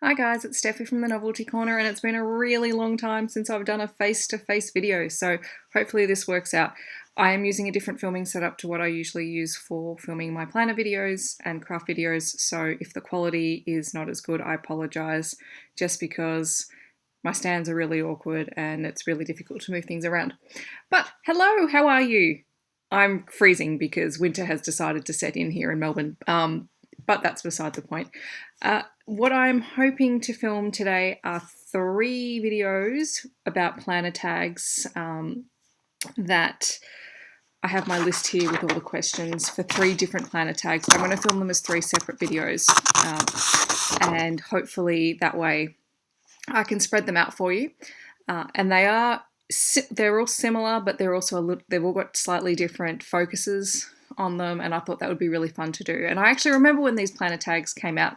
Hi guys, it's Steffi from the Novelty Corner, and it's been a really long time since I've done a face-to-face video, so hopefully this works out. I am using a different filming setup to what I usually use for filming my planner videos and craft videos, so if the quality is not as good, I apologise, just because my stands are really awkward and it's really difficult to move things around. But hello, how are you? I'm freezing because winter has decided to set in here in Melbourne, but that's beside the point. What I'm hoping to film today are 3 videos about planner tags that I have my list here with all the questions for 3 different planner tags. I'm going to film them as 3 separate videos and hopefully that way I can spread them out for you. And they're all similar, but they've all got slightly different focuses on them, and I thought that would be really fun to do. And I actually remember when these planner tags came out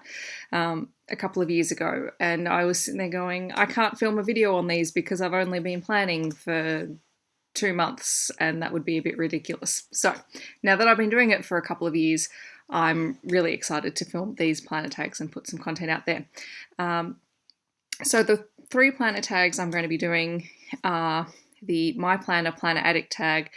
a couple of years ago, and I was sitting there going, I can't film a video on these because I've only been planning for 2 months, and that would be a bit ridiculous. So now that I've been doing it for a couple of years, I'm really excited to film these planner tags and put some content out there. So the 3 planner tags I'm going to be doing are the My Planner Planner Addict tag,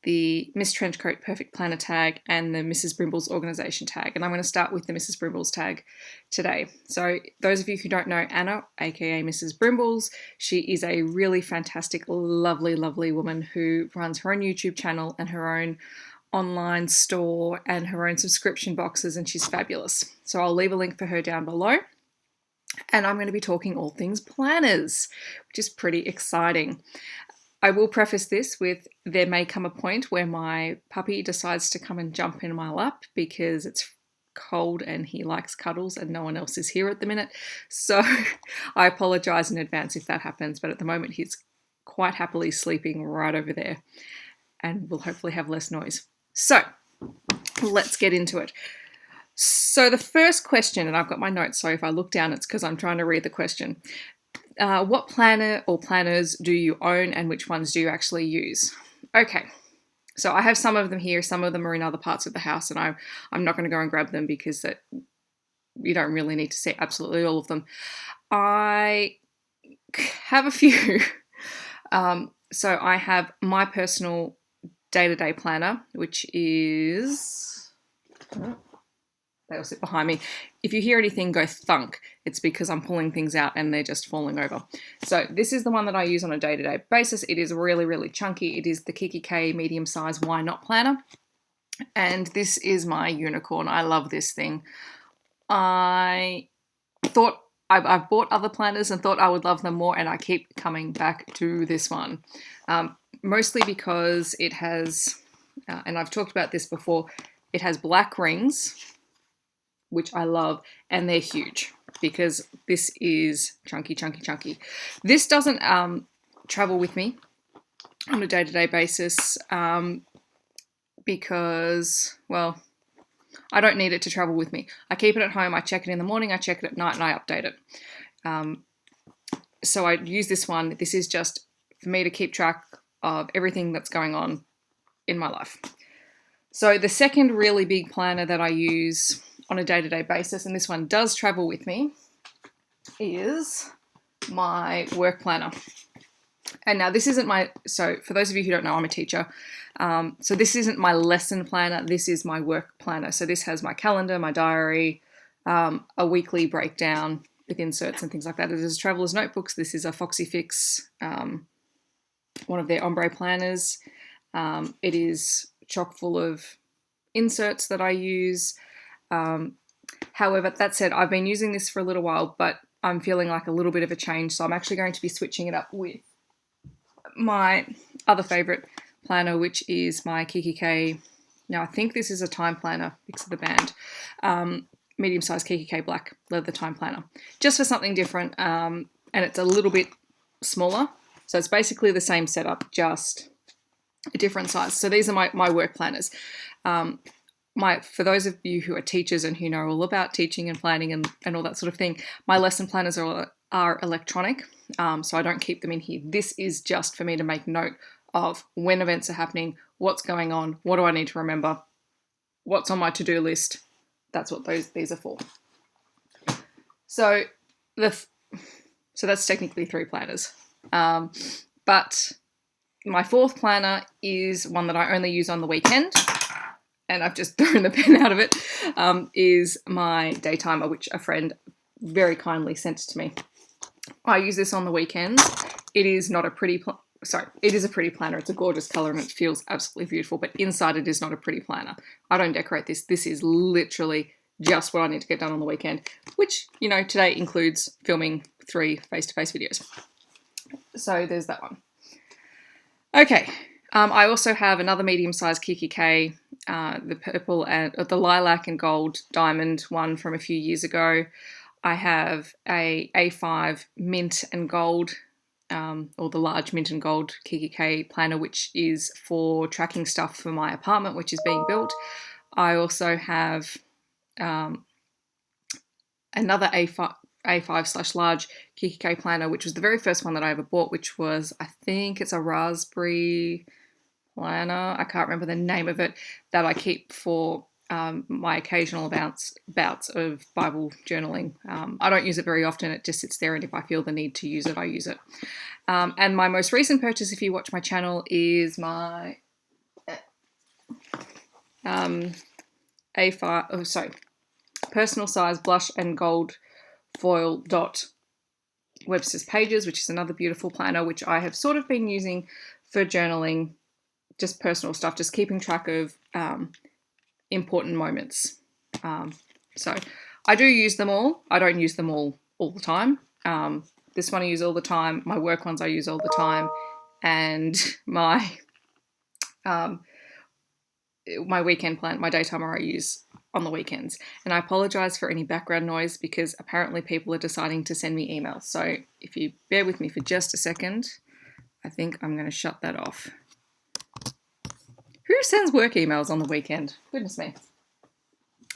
the Miss Trenchcoat Perfect Planner tag, and the Mrs. Brimbles Organisation tag. And I'm going to start with the Mrs. Brimbles tag today. So those of you who don't know Anna, aka Mrs. Brimbles, she is a really fantastic, lovely, lovely woman who runs her own YouTube channel and her own online store and her own subscription boxes, and she's fabulous. So I'll leave a link for her down below. And I'm going to be talking all things planners, which is pretty exciting. I will preface this with there may come a point where my puppy decides to come and jump in my lap because it's cold and he likes cuddles and no one else is here at the minute. So I apologise in advance if that happens, but at the moment he's quite happily sleeping right over there and we'll hopefully have less noise. So let's get into it. So the first question, and I've got my notes, so if I look down it's because I'm trying to read the question. What planner or planners do you own and which ones do you actually use? Okay, so I have some of them here, some of them are in other parts of the house, and I'm not going to go and grab them because you don't really need to see absolutely all of them. I have a few. So I have my personal day-to-day planner, which is... They all sit behind me. If you hear anything go thunk, it's because I'm pulling things out and they're just falling over. So this is the one that I use on a day-to-day basis. It is really, really chunky. It is the Kikki.K medium size Why Not planner. And this is my unicorn. I love this thing. I've bought other planners and thought I would love them more, and I keep coming back to this one. Mostly because it has, and I've talked about this before, it has black rings, which I love, and they're huge because this is chunky, chunky, chunky. This doesn't travel with me on a day-to-day basis because, well, I don't need it to travel with me. I keep it at home, I check it in the morning, I check it at night, and I update it. So I use this one. This is just for me to keep track of everything that's going on in my life. So the second really big planner that I use on a day-to-day basis, and this one does travel with me, is my work planner. And now this isn't so for those of you who don't know, I'm a teacher. So this isn't my lesson planner, this is my work planner. So this has my calendar, my diary, a weekly breakdown with inserts and things like that. It is Traveller's Notebooks. This is a Foxy Fix, one of their ombre planners. It is chock full of inserts that I use. However, that said, I've been using this for a little while, but I'm feeling like a little bit of a change, so I'm actually going to be switching it up with my other favourite planner, which is my Kikki.K. Now, I think this is a time planner because of the band. Medium-sized Kikki.K black leather time planner. Just for something different, and it's a little bit smaller. So it's basically the same setup, just a different size. So these are my work planners. For those of you who are teachers and who know all about teaching and planning and all that sort of thing, my lesson planners are electronic, so I don't keep them in here. This is just for me to make note of when events are happening, what's going on, what do I need to remember, what's on my to-do list. That's what these are for. So so that's technically 3 planners. But my 4th planner is one that I only use on the weekend, and I've just thrown the pen out of it, is my day timer, which a friend very kindly sent to me. I use this on the weekends. It is not a pretty it is a pretty planner. It's a gorgeous colour and it feels absolutely beautiful, but inside it is not a pretty planner. I don't decorate this. This is literally just what I need to get done on the weekend, which, you know, today includes filming 3 face-to-face videos. So there's that one. Okay, I also have another medium-sized Kikki.K, the purple and the lilac and gold diamond one from a few years ago. I have a A5 mint and gold, or the large mint and gold Kikki.K planner, which is for tracking stuff for my apartment, which is being built. I also have another A5/large Kikki.K planner, which was the very first one that I ever bought, which was, I think it's a raspberry planner. I can't remember the name of it, that I keep for my occasional bouts of Bible journaling. I don't use it very often. It just sits there, and if I feel the need to use it, I use it. And my most recent purchase, if you watch my channel, is my personal size blush and gold foil dot Webster's Pages, which is another beautiful planner, which I have sort of been using for journaling, just personal stuff, just keeping track of important moments. So I do use them all. I don't use them all the time. This one I use all the time. My work ones I use all the time, and my weekend plan, my day timer, I use on the weekends. And I apologize for any background noise because apparently people are deciding to send me emails. So if you bear with me for just a second, I think I'm going to shut that off. Who sends work emails on the weekend? Goodness me.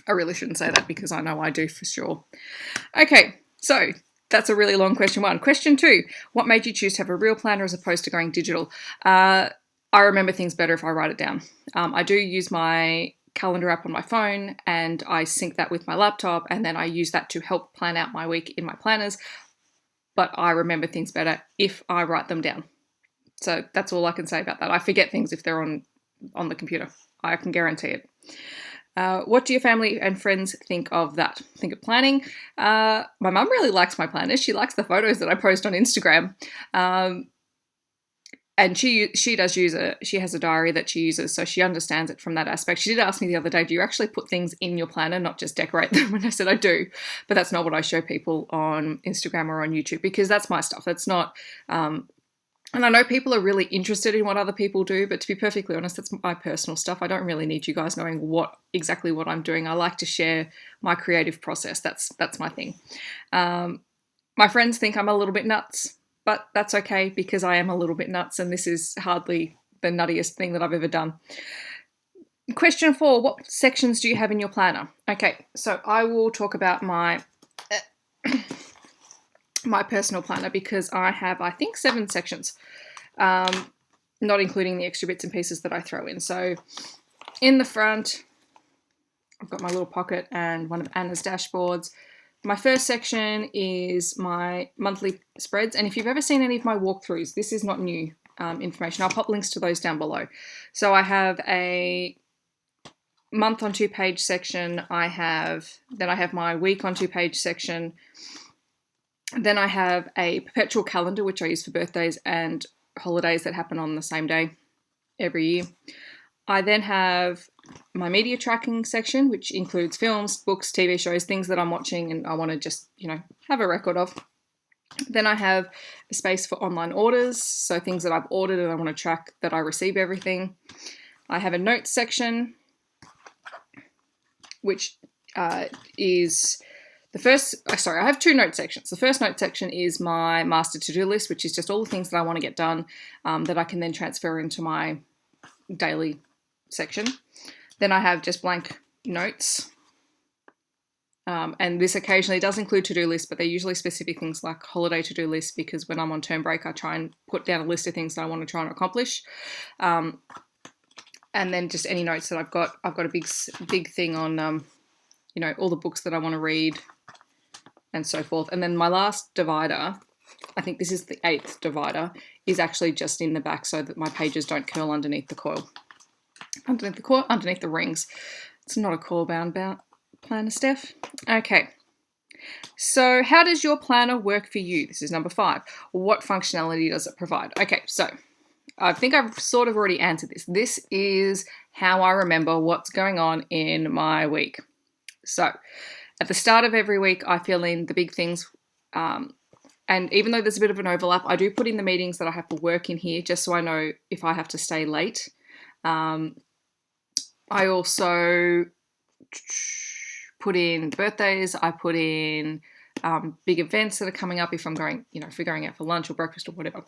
I really shouldn't say that because I know I do for sure. Okay, so that's a really long question 1. Question 2, what made you choose to have a real planner as opposed to going digital? I remember things better if I write it down. I do use my calendar app on my phone, and I sync that with my laptop, and then I use that to help plan out my week in my planners, but I remember things better if I write them down. So that's all I can say about that. I forget things if they're on the computer. I can guarantee it. What do your family and friends think of that? Think of planning? My mum really likes my planners. She likes the photos that I post on Instagram. And she does use she has a diary that she uses, so she understands it from that aspect. She did ask me the other day, do you actually put things in your planner, not just decorate them? And I said, I do, but that's not what I show people on Instagram or on YouTube, because that's my stuff. That's not, and I know people are really interested in what other people do, but to be perfectly honest, that's my personal stuff. I don't really need you guys knowing exactly what I'm doing. I like to share my creative process. That's my thing. My friends think I'm a little bit nuts, but that's okay because I am a little bit nuts, and this is hardly the nuttiest thing that I've ever done. Question 4, what sections do you have in your planner? Okay, so I will talk about my personal planner because I have, I think, 7 sections, not including the extra bits and pieces that I throw in. So in the front, I've got my little pocket and one of Anna's dashboards. My first section is my monthly spreads, and if you've ever seen any of my walkthroughs, this is not new information. I'll pop links to those down below. So I have a month on 2-page section. Then I have my week on 2-page section. Then I have a perpetual calendar, which I use for birthdays and holidays that happen on the same day every year. I then have my media tracking section, which includes films, books, TV shows, things that I'm watching and I want to just, have a record of. Then I have a space for online orders, so things that I've ordered and I want to track that I receive everything. I have a notes section, which is the first, I have 2 note sections. The first note section is my master to-do list, which is just all the things that I want to get done that I can then transfer into my daily section. Then I have just blank notes. And this occasionally does include to-do lists, but they're usually specific things like holiday to-do lists, because when I'm on term break, I try and put down a list of things that I want to try and accomplish. And then just any notes that I've got. I've got a big thing on, all the books that I want to read, and so forth. And then my last divider, I think this is the 8th divider, is actually just in the back so that my pages don't curl underneath the coil. Underneath the rings. It's not a coil bound planner, Steph. Okay. So how does your planner work for you? This is number 5. What functionality does it provide? Okay, so I think I've sort of already answered this. This is how I remember what's going on in my week. So at the start of every week, I fill in the big things. And even though there's a bit of an overlap, I do put in the meetings that I have to work in here just so I know if I have to stay late. I also put in the birthdays. I put in big events that are coming up if I'm going, if we're going out for lunch or breakfast or whatever.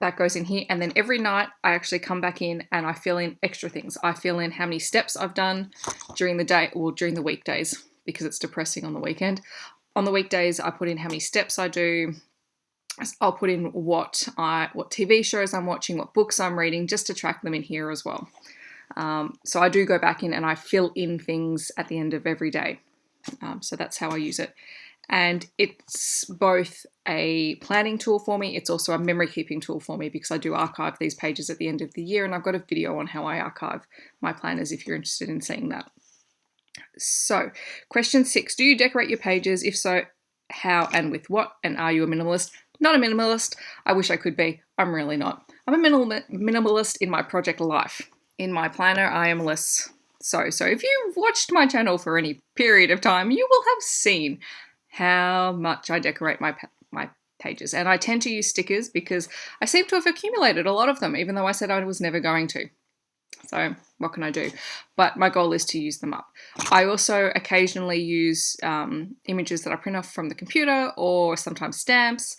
That goes in here. And then every night I actually come back in and I fill in extra things. I fill in how many steps I've done during the day or during the weekdays because it's depressing on the weekend. On the weekdays, I put in how many steps I do. I'll put in what TV shows I'm watching, what books I'm reading, just to track them in here as well. So I do go back in and I fill in things at the end of every day. So that's how I use it. And it's both a planning tool for me. It's also a memory keeping tool for me because I do archive these pages at the end of the year, and I've got a video on how I archive my planners if you're interested in seeing that. So question 6, do you decorate your pages? If so, how and with what? And are you a minimalist? Not a minimalist. I wish I could be. I'm really not. I'm a minimalist in my project life. In my planner, I am less so. So if you've watched my channel for any period of time, you will have seen how much I decorate my pages. And I tend to use stickers because I seem to have accumulated a lot of them, even though I said I was never going to. So what can I do? But my goal is to use them up. I also occasionally use images that I print off from the computer or sometimes stamps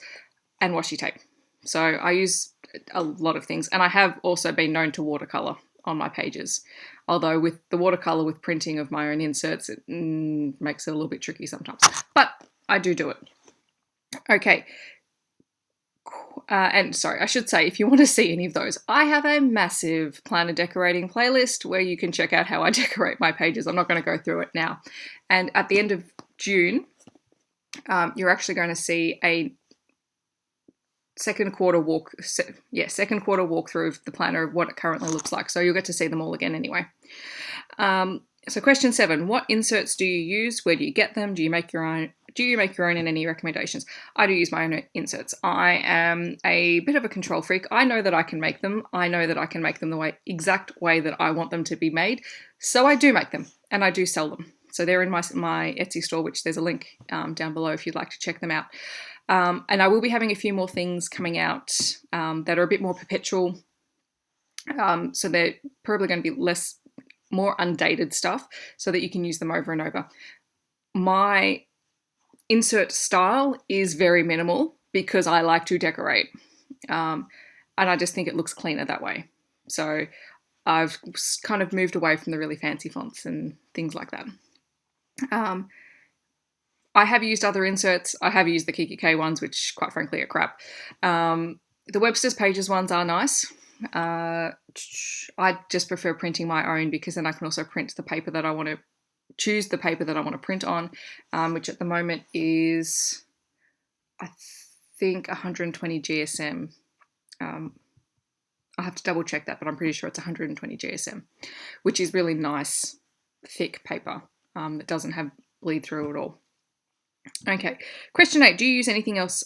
and washi tape. So I use a lot of things. And I have also been known to watercolor on my pages. Although with the watercolor with printing of my own inserts, it makes it a little bit tricky sometimes. But I do it. Okay. And sorry, I should say, if you want to see any of those, I have a massive planner decorating playlist where you can check out how I decorate my pages. I'm not going to go through it now. And at the end of June, you're actually going to see a second quarter walkthrough of the planner of what it currently looks like. So you'll get to see them all again anyway. So question 7, what inserts do you use? Where do you get them? Do you make your own? And any recommendations? I do use my own inserts. I am a bit of a control freak. I know that I can make them. I know that I can make them the exact way that I want them to be made. So I do make them and I do sell them. So they're in my Etsy store, which there's a link down below if you'd like to check them out. And I will be having a few more things coming out that are a bit more perpetual. So they're probably going to be more undated stuff so that you can use them over and over. My insert style is very minimal because I like to decorate. And I just think it looks cleaner that way. So I've kind of moved away from the really fancy fonts and things like that. I have used other inserts. I have used the Kikki.K ones, which quite frankly are crap. The Webster's Pages ones are nice. I just prefer printing my own because then I can also print the paper that I want to choose the paper that I want to print on, which at the moment is, I think, 120 GSM. I'll have to double check that, but I'm pretty sure it's 120 GSM, which is really nice, thick paper that doesn't have bleed through at all. Okay, question 8, do you use anything else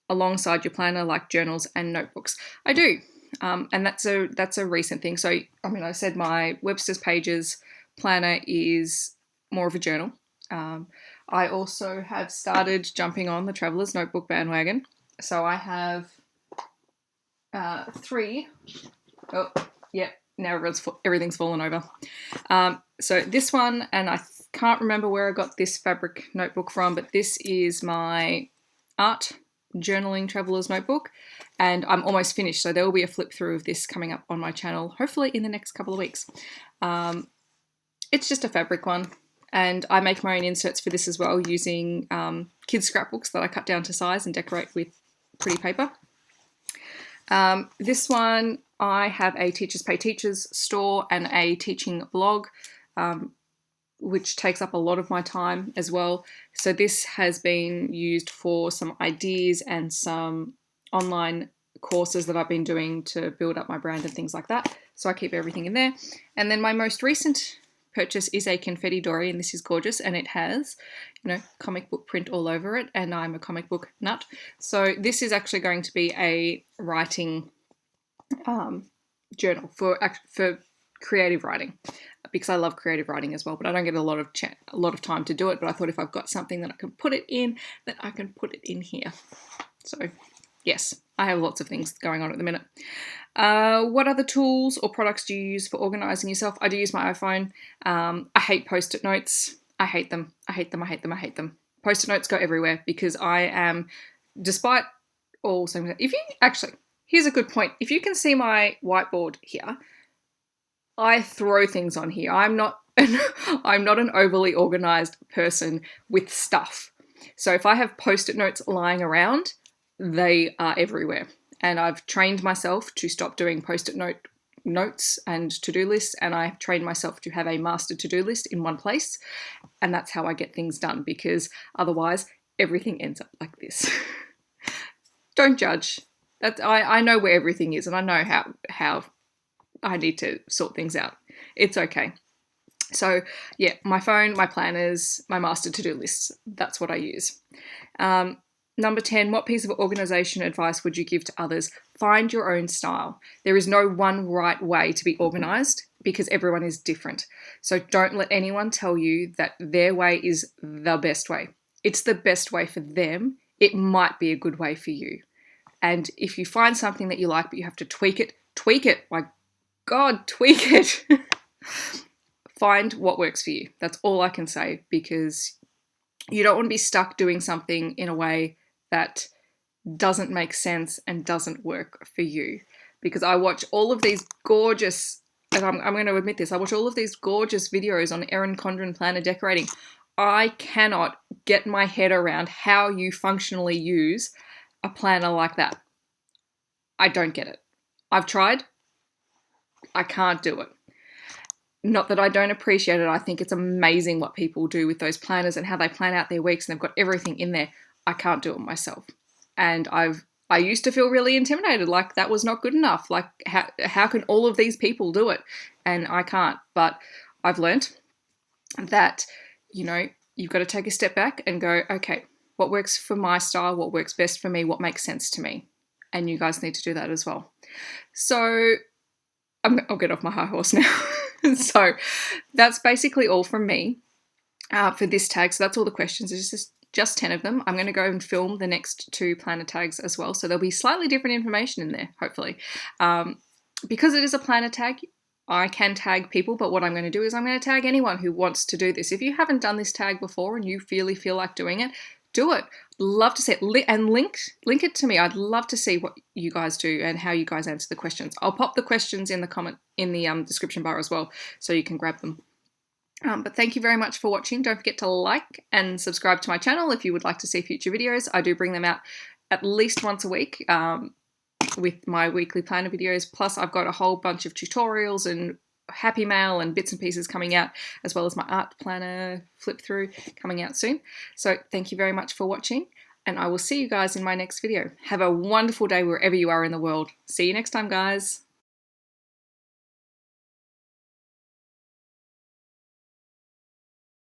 alongside your planner like journals and notebooks? I do, and that's a recent thing. So, I said my Webster's Pages planner is more of a journal. I also have started jumping on the Traveler's Notebook bandwagon. So I have 3. Oh, yeah, now everything's fallen over. So this one, and I can't remember where I got this fabric notebook from, but this is my art journaling Traveler's Notebook, and I'm almost finished. So there will be a flip through of this coming up on my channel, hopefully in the next couple of weeks. It's just a fabric one. And I make my own inserts for this as well using kids' scrapbooks that I cut down to size and decorate with pretty paper. This one, I have a Teachers Pay Teachers store and a teaching blog. which takes up a lot of my time as well. So this has been used for some ideas and some online courses that I've been doing to build up my brand and things like that. So I keep everything in there. And then my most recent purchase is a confetti dory, and this is gorgeous, and it has, you know, comic book print all over it, and I'm a comic book nut. So this is actually going to be a writing journal for creative writing, because I love creative writing as well, but I don't get a lot of time to do it. But I thought if I've got something that I can put it in, then I can put it in here. So yes, I have lots of things going on at the minute. What other tools or products do you use for organising yourself? I do use my iPhone. I hate Post-it notes. I hate them. I hate them. I hate them. I hate them. Post-it notes go everywhere because I am, despite all, if you actually, here's a good point. If you can see my whiteboard here, I throw things on here. I'm not an overly organised person with stuff. So if I have Post-it notes lying around, they are everywhere. And I've trained myself to stop doing Post-it notes and to-do lists, and I've trained myself to have a master to-do list in one place, and that's how I get things done, because otherwise everything ends up like this. Don't judge. I know where everything is, and I know how I need to sort things out. It's okay. So yeah, my phone, my planners, my master to-do lists, that's what I use. Number 10, what piece of organisation advice would you give to others? Find your own style. There is no one right way to be organised because everyone is different. So don't let anyone tell you that their way is the best way. It's the best way for them. It might be a good way for you. And if you find something that you like but you have to tweak it. My God, tweak it. Find what works for you. That's all I can say, because you don't want to be stuck doing something in a way that doesn't make sense and doesn't work for you. Because I watch all of these gorgeous, and I'm going to admit this, I watch all of these gorgeous videos on Erin Condren planner decorating. I cannot get my head around how you functionally use a planner like that. I don't get it. I've tried. I can't do it. Not that I don't appreciate it. I think it's amazing what people do with those planners and how they plan out their weeks, and they've got everything in there. I can't do it myself. And I used to feel really intimidated, like that was not good enough. Like how can all of these people do it? And I can't. But I've learned that, you know, you've got to take a step back and go, okay, what works for my style? What works best for me? What makes sense to me? And you guys need to do that as well. So I'll get off my high horse now. So that's basically all from me for this tag. So that's all the questions. It's just 10 of them. I'm going to go and film the next 2 planner tags as well. So there'll be slightly different information in there, hopefully. Because it is a planner tag, I can tag people, but what I'm going to do is I'm going to tag anyone who wants to do this. If you haven't done this tag before and you really feel like doing it, do it. Love to see it. And link it to me. I'd love to see what you guys do and how you guys answer the questions. I'll pop the questions in the description bar as well, so you can grab them. But thank you very much for watching. Don't forget to like and subscribe to my channel if you would like to see future videos. I do bring them out at least once a week with my weekly planner videos. Plus I've got a whole bunch of tutorials and happy mail and bits and pieces coming out, as well as my art planner flip through coming out soon. So thank you very much for watching, and I will see you guys in my next video. Have a wonderful day wherever you are in the world. See you next time, guys.